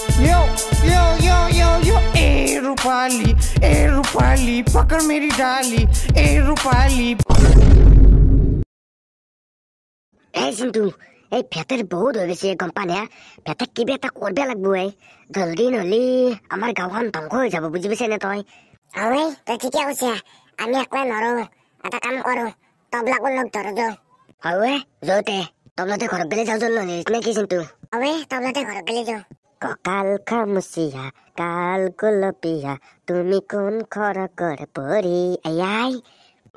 यो यो यो यो यो ए रूपाली पकड़ मेरी डाली ए रूपाली চিন্তু এই ফেটের বহুত হৈ গৈছে গম পানে ফেটেক কিবা এটা কৰিব লাগিব জলদি নহলি আমাৰ গাঁওখন ধ্বংস হৈ যাব বুজি পাইছে নে তই হয় তই ঠিকে কৈছে আমি একলা নৰো এটা কাম কৰো তবলাকো লগ ধৰো যাও হয় যতে তবলাতে ঘৰত গেলে যাও জল নে কি চিন্তু হয় তবলাতে ঘৰত গেলে যাও ককাল খামুচিয়া কাল গুলপিয়া তুমি কোন খৰা কৰে পৰি আই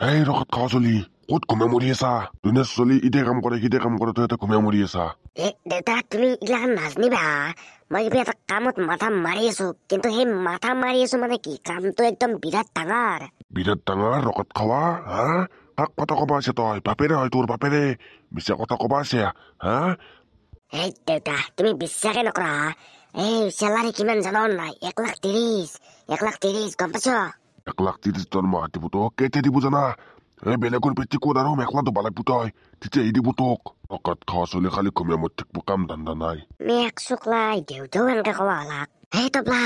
এই ৰখত খাও চলি ক'ত ঘুমে মৰি আছা দুনে চলি ইতে কাম কৰে সিতে কাম কৰে তই ঘুমে মৰি আছা দেউতা তুমি এইগিলাখান নাজনিবা মই কিবা এটা কামত মাথা মাৰি আছো কিন্তু সেই মাথা মাৰি আছো মানে কি কামটো একদম বিৰাট ডাঙৰ ৰকত খাৱা হা কাক কথা কবা আছে তই বাপেৰে হয় তোৰ বাপেৰে মিছা কথা কবা আছে হা এই দেউতা তুমি বিশ্বাসে নকৰা এই চেলাৰী কিমান জানো নাই 1,30,000 গম পাইছ 1,30,000 দৰমহা দিব তোক কেতিয়া দিব জানা এই বেলেগৰ পেটি ক'ত আৰু মেখলা ধুবা লাগিব তই তেতিয়াই দিব তোক ৰকত খাৱা চলি খালি ঘুমে মত থাকিব কাম ধান্দা নাই মেক চুকলাই দেউতাও এনেকে কবা হলাক এই তবলা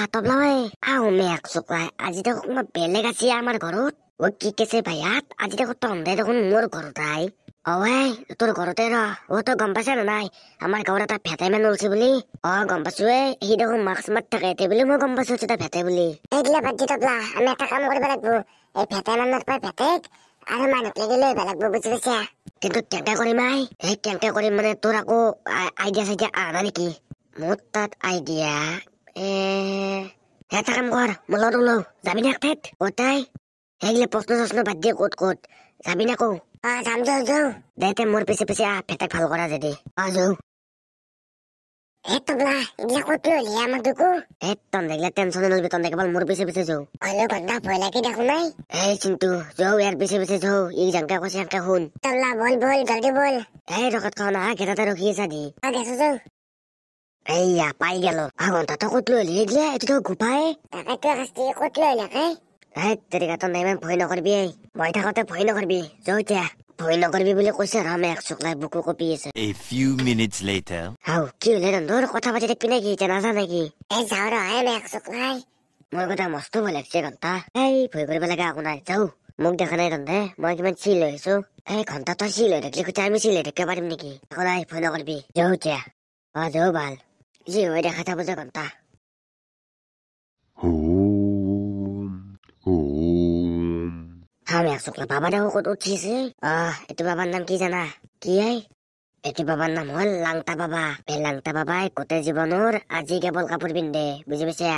আও মেক চুকলাই আজি দেখোন মই বেলেগ আছি আমাৰ ঘৰত ও কি কেছে ভাইয়াত আজি দেখোন তহঁতে দেখোন মোৰ ঘৰত আই তোৰ ঘৰতে ও তই গম পাইছা নাই আমাৰ গাঁৱৰ এটা ভেটাই মানুহ ওলছে বুলি গম পাইছো সি দেখোন মাস্ক মাত থাকে তে বুলি মই গম পাইছো এটা ভেটাই বুলি এইগিলা বাদ দি তবলা আমি এটা কাম কৰিব লাগিব এই ভেটাই মানুহৰ পৰা ভেটেক আৰু মানুহক লাগি লৈ আহিব লাগিব বুজি পাইছা কিন্তু কেনেকে কৰিম কেনেকে কৰিম মানে তোৰ আকৌ আইডিয়া চাইডিয়া আনা নেকি মোৰ তাত আইডিয়া এটা কাম কৰ মোৰ লগত ওলাও যাবি না একঠাইত তাই সেইগিলা প্ৰশ্ন বাদ দিয়ে ক'ত যাবি না কৌ যাম যাও দে মোৰ পিছে ভেটাক ভাল কৰা যদি যাও তবলা এইগিলা ক'ত লৈ আমাক দেখো তন্দেগিলা টেনচনে নলবি তন্দে কেৱল মোৰ পিছে যাও হলেও ঘন্টা ভয় লাগি দেখো নাই চিন্তু যাও ইয়াৰ পিছে যাও ই জাংকা কৈছে সেনকে শুন তবলা বল জলদি বল ৰকত খাও না ঘেটাতে ৰখি আছা দি গেছো যাও এইয়া পাই গেল ঘন্টাটো ক'ত লৈ এইগিলা এইটোতো গোপাই তাকেতো কাস্তি ক'ত লৈ লাকে তেৰিকা তন্দে ইমান ভয় নকৰিবি মই থাকোতে ভয় নকৰিবি যাও এতিয়া ভয় নকৰিবি বুলি কৈছে ৰামে এক চকলাই বুকু কপি আছে A few minutes later. কি হলে তন্দৰ কথা পাতি থাকিবি নেকি এতিয়া নাজানে কি যাও ৰ এক চকলাই মোৰ কথা মস্ত ভয় লাগছে ঘন্টা ভয় কৰিব লাগে একো নাই যাও মোক দেখা নাই তন্দে মই কিমান চিল হৈ আছো ঘন্টা তই চিল হৈ থাকিলে গোটেই আমি চিল হৈ থাকিব পাৰিম নেকি একো নাই ভয় নকৰিবি যাও এতিয়া যাও ভাল যি হৈ দেখা যাব যে ঘন্টা আমি এক চকলা বাবা দেখো ক'ত উঠিছে এইটো বাবাৰ নাম কি জানা কি এইটো বাবাৰ নাম হল লাংটা বাবা এই লাংটা বাবাই গোটেই জীৱনৰ আজি কেৱল কাপোৰ পিন্ধে বুজি পাইছা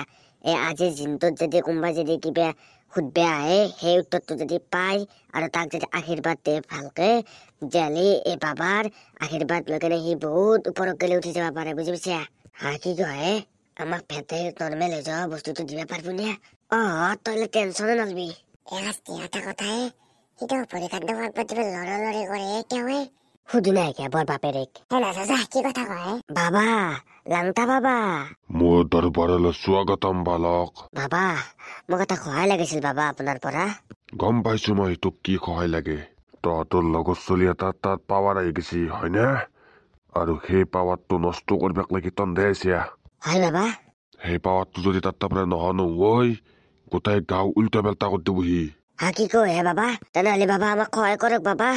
আজিৰ দিনটোত যদি কোনোবাই যদি কিবা সুধবে আহে সেই উত্তৰটো যদি পায় আৰু তাক যদি আশীৰ্বাদ দিয়ে ভালকে তেতিয়াহ'লে এই বাবাৰ আশীৰ্বাদ লৈ কেনে সি বহুত ওপৰত গেলি উঠি যাব পাৰে বুজি পাইছা কি কয় আমাক ভেটে নৰ্মেল হৈ যোৱা বস্তুটো দিব পাৰিবি নে তই টেনচনে নলবি এটা কথাই সিটো পৰীক্ষাত পাতিব লৰি কৰে কিয় সুধি নাই কিয় বৰ বাপেৰেক কি কথা কয় বাবা লাংটা বাবা মোৰ দৰবাৰলৈ স্বাগতম বালক বাবা মোক এটা সহায় লাগিছিল বাবা আপোনাৰ পৰা গম পাইছো মই তোক কি সহায় লাগে তহঁতৰ লগত চলি এটা তাত পাৱাৰ আহি গৈছি হয়নে আৰু সেই পাৱাৰটো নষ্ট কৰিব লাগি তন্দে আছে হয় বাবা সেই পাৱাৰটো যদি তাত পৰা নহয় গোটাই গাঁও উল্টা বেল্টা কৰি দিবহি কি কয় বাবা তেনেহ'লে বাবা আমাক সহায় কৰক বাবা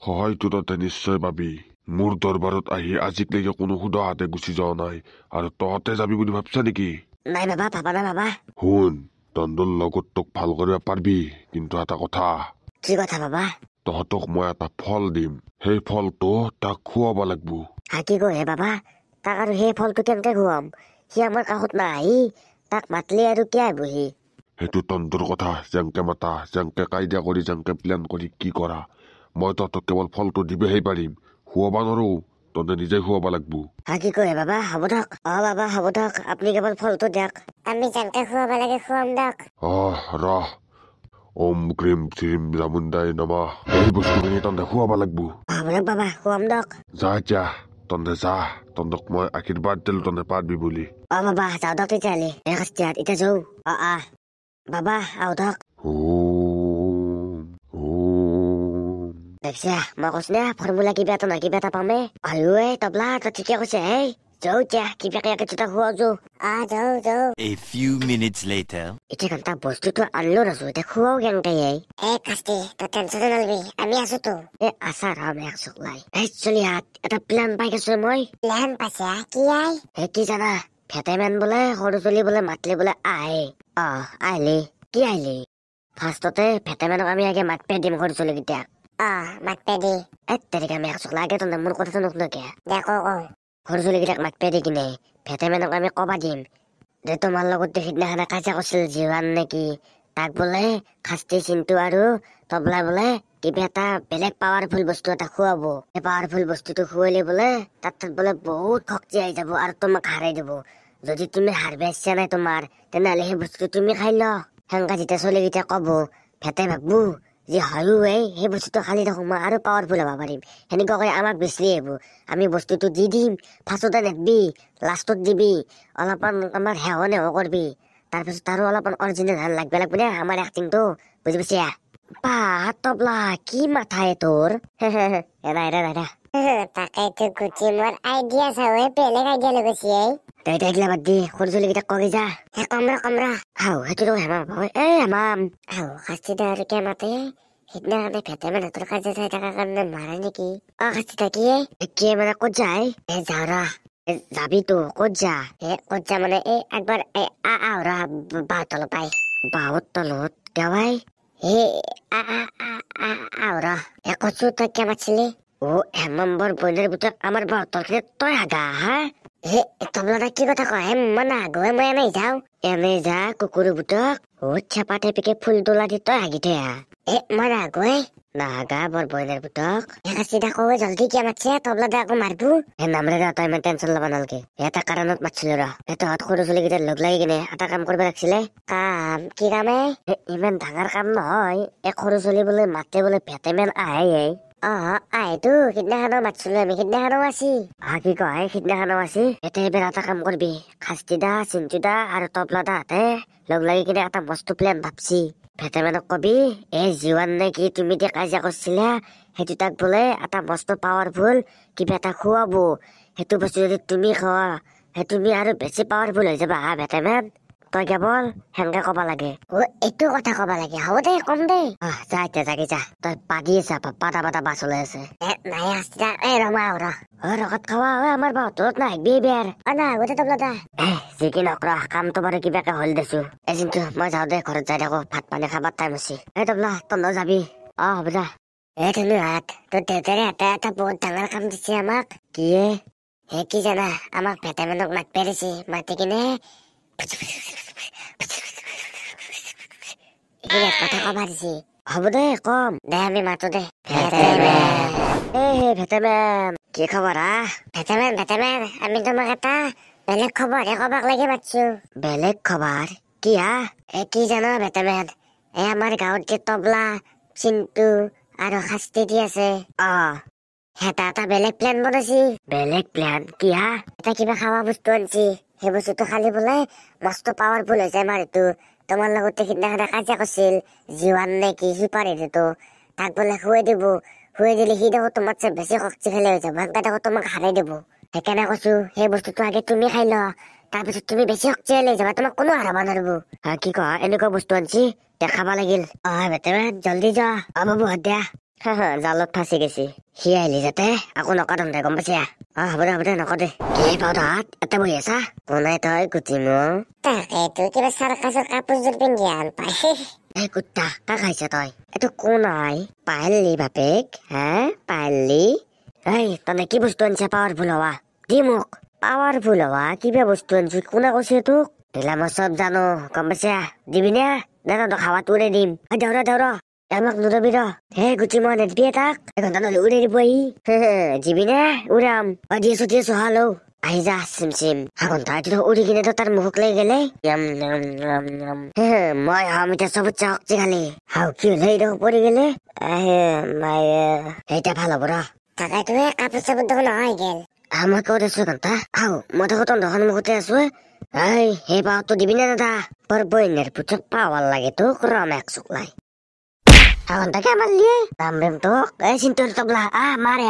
সহায়টো তহঁতে নিশ্চয় পাবি মোৰ দৰবাৰত আহি আজিলৈকে কোনো সুধা হাতে গুচি যোৱা নাই আৰু তহঁতে যাবি বুলি ভাবছা নেকি নাই বাবা ভাবা নাই বাবা শুন তন্দৰ লগত তোক ভাল কৰিব পাৰিবি কিন্তু এটা কথা কি কথা বাবা তহঁতক মই এটা ফল দিম সেই ফলটো তাক খুৱাব লাগিব কি কয় বাবা তাক আৰু সেই ফলটো কেনেকে খুৱাম সি আমাৰ কাষত নাই তাক মাতলি আৰু কিয় বহি সেইটো তন্দৰ কথা যেনকে মাতা যেনকে কাইদা কৰি যেনকে প্লেন কৰি কি কৰা মই তহঁতক কেৱল ফলটো দিবহে পাৰিম খুৱাব নোৱাৰো তহঁতে নিজে খুৱাব লাগিব কি কয় বাবা হ'ব দিয়ক বাবা হ'ব দিয়ক আপুনি কেৱল ফলটো দিয়ক আমি যেনকে খুৱাব লাগে খুৱাম দিয়ক ৰহ ওম ক্ৰীম শ্ৰীম জামুণ্ডাই নমঃ এই বস্তুখিনি তহঁতে খুৱাব লাগিব হ'ব দিয়ক বাবা খুৱাম দিয়ক যা এতিয়া তহঁতে যা তহঁতক মই আশীৰ্বাদ দিলো তহঁতে পাৰিবি বুলি বাবা যাওঁ দিয়ক তেতিয়াহ'লে এতিয়া যাওঁ বাবা আহ দিয়ক দেখছা মই কৈছো নে ফৰ্মুলা কিবা এটা নহয় কিবা এটা পামে তবলা তই ঠিকে কৈছে যাও এতিয়া কিবা কিছুটা খোৱা যাও যাও A few minutes later. এতিয়া কান্তা বস্তুটো আনলো ৰাজু এতিয়া খোৱাও কেনেকে কাষ্টি তই টেনচন নলবি আমি আছো তো আছা ৰাম এক চকলাই চলি হাত এটা প্লেন পাই গৈছো মই প্লেন পাইছা কি কি জানা ভেটেমেন বোলে সৰু চলি বোলে মাতলি বোলে আহে আহিলি কি আহিলি ফাৰ্ষ্টতে ভেটেমেনক আমি আগে মাত পে দিম সৰু চলি কেইটাক মাত পে দি তেৰিকা আমি এক চকলা আগে তহঁতে মোৰ কথাটো নুশুনকে দে ক সৰু চলি কেইটাক মাত পে দি কিনে ভেটেমেনক আমি কবা দিম যে তোমাৰ লগত সিদিনাখনে কাজিয়া কৰিছিল জীৱান নেকি তাক বোলে খাস্তি চিন্তু আৰু তবলা বোলে কিবা এটা বেলেগ পাৱাৰফুল বস্তু এটা খুৱাব সেই পাৱাৰফুল বস্তুটো খুৱাইলে বোলে তাত বোলে বহুত শক্তি আহি যাব আৰু তোমাক হাৰাই দিব যদি তুমি হাৰব ইচ্ছা নাই তোমাৰ তেনেহলে সেই বস্তুটো তুমি খাই ল সেনেকা যেতিয়া চলিকেইটা কব ভেটে ভাববো যে হয়ো সেই বস্তুটো খালি থাকো মই আৰু পাৱাৰফুল হব পাৰিম সেনেকুৱাকৈ আমাক বেছি আহিব আমি বস্তুটো দি দিম ফাৰ্ষ্টতে নেদবি লাষ্টত দিবি অলপমান আমাৰ হেহ নেহ কৰবি তাৰপিছত আৰু অলপমান অৰিজিনেল হেন লাগবে লাগবে দে আমাৰ এক্টিংটো বুজি পাইছা বাহ তবলা কি মাথায় তোৰ তাকেইতো গুটি মোৰ আইডিয়া চাও বেলেগ আইডিয়া লগাইছি এইগিলা বাদ দি সৰু চলিকেইটাক কবি যা কমৰা সেইটোতো হেমা হেমাম শাস্তিটা আৰু কিয় মাতে সিদিনাখনে ভেটেমেন হাতৰ কাজিয়া চাই থকাৰ কাৰণে মাৰে নেকি শাস্তিটা কি মানে ক'ত যায় যাওঁ ৰ যাবি তো ক'ত যা ক'ত যা মানে একবাৰ আহ ৰ বাঁহৰ তলত পাই বাঁহৰ তলত গাৱাই আহ ৰ কৈছো তই কিয় মাতিছিলি হেমাম্বৰ বইনাৰ ভিতৰত আমাৰ বাঁহৰ তলখিনি তই আগা হা তবলা কি কথা কয় মই নাগৈ মই এনেই যাওঁ এনেই যা কুকুৰ বুটক চেপা টেপিকে ফুল তোলা দি তই হাগি থৈ আহ মই নাগৈ নাগা বৰ বইনাৰ বুটক চিধা কওঁ জলদি কিয় মাতিছে তবলা দে আকৌ মাৰবো নামৰে ৰ তই ইমান টেনচন ল'ব নালাগে এটা কাৰণত মাতিছিলো ৰ তহঁত সৰু চলিকেইটা লগ লাগি কিনে এটা কাম কৰিব লাগিছিলে কাম কি কাম ইমান ডাঙৰ কাম নহয় এক সৰু চলি বোলে মাতে বোলে ভেটেমেন আহে আহেতো সিদিনাখনো মাতিছিলো আমি সিদিনাখনো আছি কি কয় সিদিনাখনো আছি এতিয়া এইবাৰ এটা কাম কৰিবি খাস্তি দা চিন্তু দা আৰু তবলা দাহঁতে লগ লাগি কিনে এটা মস্ত প্লেন ভাবছি ভেটেমেনক কবি জীৱান নে কি তুমি যে কাজিয়া কৰিছিলা সেইটো তাক বোলে এটা মস্ত পাৱাৰফুল কিবা এটা খুৱাব সেইটো বস্তু যদি তুমি খোৱা তুমি আৰু বেছি পাৱাৰফুল হৈ যাবা ভেটেমেন তই কেৱল সেনেকে কবা লাগে এইটো কথা কবা লাগে হ'ব দে কম দে যা এতিয়া জাগি যা তই পাদি আছা পাতা বাছ ওলাই আছে নাই শাস্তিটা ৰমা ৰকত খাৱা আমাৰ বাহঁতত নাহিবি এইবাৰ নাগতে তবলা দা যি কি নকৰ কামটো বাৰু কিবাকে হল দেছো কিন্তু মই যাওঁ দে ঘৰত যাই থাকো ভাত পানী খাবাৰ টাইম আছে তবলা তন্দও যাবি হ'ব যা ধন্যবাদ তোৰ দেউতাৰে এটা বহুত ডাঙৰ কাম দিছে আমাক কি কি জানা আমাক ভেটেমেনক মাত পেৰিছে মাতি কিনে কথা কবা দিছে হ'ব দে কম দে আমি মাতো দে ভেটেমেন কি খবৰ ভেটেমেন আমি তোমাক এটা বেলেগ খবৰহে কবাক লাগি মাতছো বেলেগ খবৰ কি কি জানা ভেটেমেন আমাৰ গাঁৱত যে তবলা চিন্তু আৰু শাস্তি দি আছে এটা বেলেগ প্লেন বনাইছি বেলেগ প্লেন কি এটা কিবা খাৱা বস্তু আনছি সেই বস্তুটো খালি বোলে মস্ত পাৱাৰফুল হৈ যায় মাৰিটো তোমাৰ লগতে সিদিনাখনে কাজিয়া কৰিছিল জীৱান নে কি সি পাৰিতো তাক বোলে খুৱাই দিলে সি দেখো তোমাক বেছি শক্তিশালী হৈ যাব দেখো তোমাক হাৰাই দিব সেইকাৰণে কৈছো সেই বস্তুটো আগে তুমি খাই ল তাৰপিছত তুমি বেছি শক্তিশালী হৈ যাবা তোমাক কোনো হাৰাব নোৱাৰিব কি কয় এনেকুৱা বস্তু আনছি দেখাবা লাগিল ভেটেমেন জলদি যা বহুত দিয়া জালত ফাঁচি গেছি সি আহিলি যাতে আকৌ নকদম দে গম পাইছা হ'ব দে নকদে কি পাউদাত এতে বহি আছা কোনাই তই গুটি মোৰ তাকেতো কিবা চাৰ্কাছৰ কাপোৰযোৰ পিন্ধি আন পাই কুত্তা কাক খাইছা তই এইটো কোনাই পাইলি বাপেক পাইলি তনে কি বস্তু আনিছা পাৱাৰফুল হোৱা দি মোক পাৱাৰফুল হোৱা কিবা বস্তু আনিছো কোনে কৈছে তোক দিলা মই চব জানো গম পাইছা দিবি নে তহঁতৰ খাৱাটো উৰাই দিম দেউৰা আমাক নুৰবি গুটি মই নেদবি তাক এঘণ্টা নহলে উৰাই দিব দিবি নে উৰাম দি আছো হালো আহি যা চিম ঘণ্টা উৰি কিনে তাৰ মুখক লাগি গেলে মই হাম এতিয়া চবতছে শক্তিশালী কি হলে এইডোখৰ পৰি গেলে এইটা ভাল হ'ব তাকেতো কাপোৰ চাপোৰ দেখোন নহয় গেল মই ক'ত আছো ঘণ্টা মই দেখো তহঁতৰ মুখতে আছো সেই পাৱাৰটো দিবি নে দাদা বৰ বইনেৰ পুচক পাৱাৰ লাগে তোক ৰম এক চুকলাই ঘণ্টাকে মাৰলি তোক চিন্তাৰ তবলা মাৰে